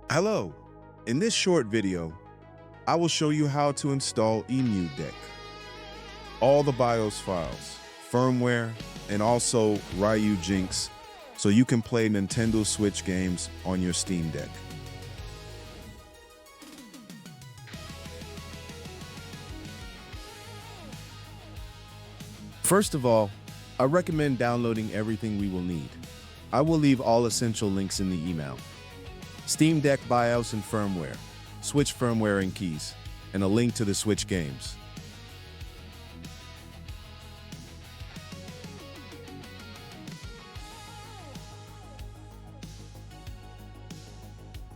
Hello, in this short video, I will show you how to install Emudeck. All the BIOS files, firmware, and also Ryujinx so you can play Nintendo Switch games on your Steam Deck. First of all, I recommend downloading everything we will need. I will leave all essential links in the email. Steam Deck BIOS and firmware, Switch firmware and keys, and a link to the Switch games.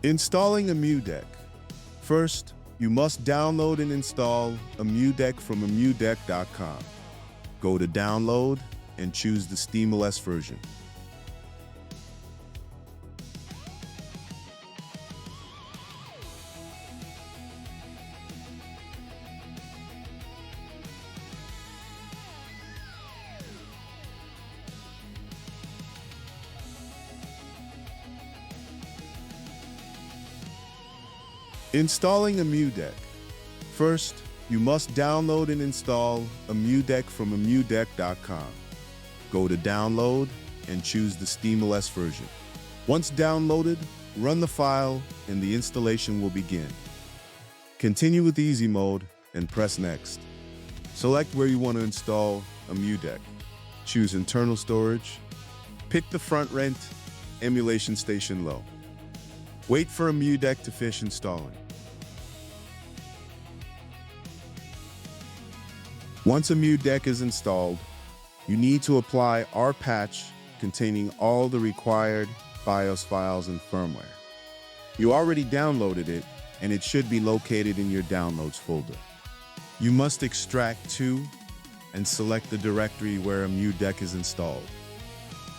Installing Emudeck. First, you must download and install Emudeck from Emudeck.com. Go to Download and choose the SteamOS version. Installing Emudeck. First, you must download and install Emudeck from Emudeck.com. Go to Download and choose the SteamOS version. Once downloaded, run the file and the installation will begin. Continue with Easy Mode and press Next. Select where you want to install Emudeck. Choose Internal Storage. Pick the front rent emulation station low. Wait for Emudeck to finish installing. Once Emudeck is installed, you need to apply our patch containing all the required BIOS files and firmware. You already downloaded it, and it should be located in your Downloads folder. You must extract to and select the directory where Emudeck is installed.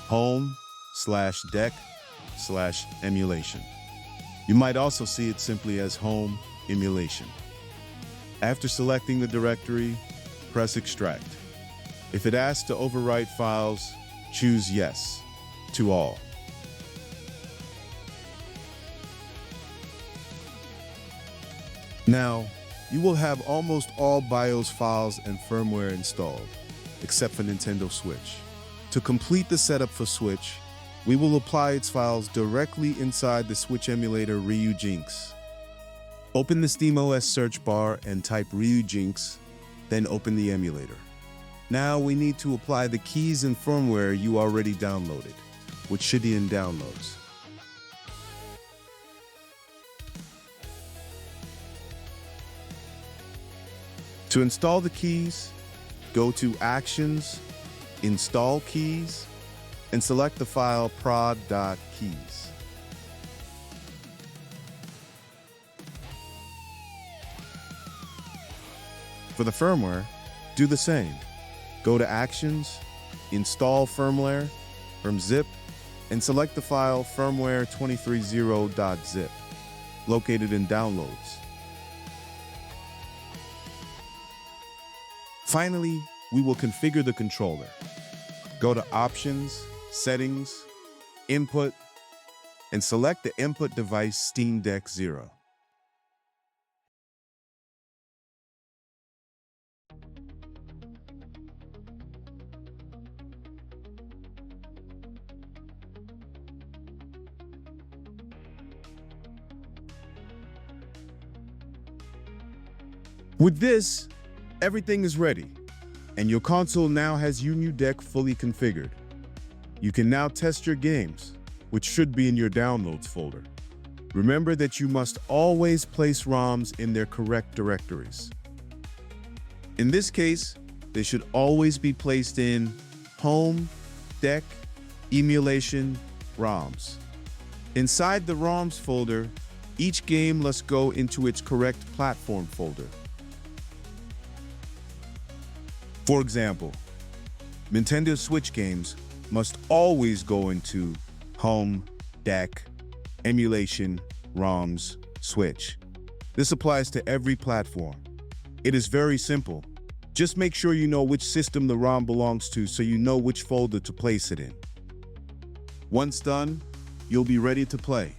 Home/deck/emulation. You might also see it simply as Home Emulation. After selecting the directory, press Extract. If it asks to overwrite files, choose Yes to all. Now, you will have almost all BIOS files and firmware installed, except for Nintendo Switch. To complete the setup for Switch, we will apply its files directly inside the Switch emulator Ryujinx. Open the SteamOS search bar and type Ryujinx, then open the emulator. Now we need to apply the keys and firmware you already downloaded, which should be in Downloads. To install the keys, go to Actions, Install Keys, and select the file prod.keys. For the firmware, do the same. Go to Actions, Install Firmware from Zip, and select the file firmware230.zip, located in Downloads. Finally, we will configure the controller. Go to Options, Settings, Input, and select the input device Steam Deck 0. With this, everything is ready, and your console now has Emudeck fully configured. You can now test your games, which should be in your Downloads folder. Remember that you must always place ROMs in their correct directories. In this case, they should always be placed in Home, Deck, Emulation, ROMs. Inside the ROMs folder, each game must go into its correct platform folder. For example, Nintendo Switch games must always go into Home, Deck, Emulation, ROMs, Switch. This applies to every platform. It is very simple. Just make sure you know which system the ROM belongs to so you know which folder to place it in. Once done, you'll be ready to play.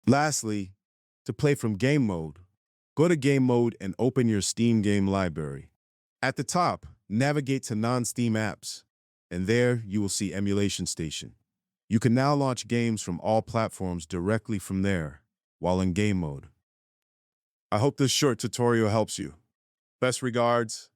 Lastly, to play from game mode, go to game mode and open your Steam game library. At the top, navigate to non-Steam apps, and there you will see Emulation Station. You can now launch games from all platforms directly from there while in game mode. I hope this short tutorial helps you. Best regards.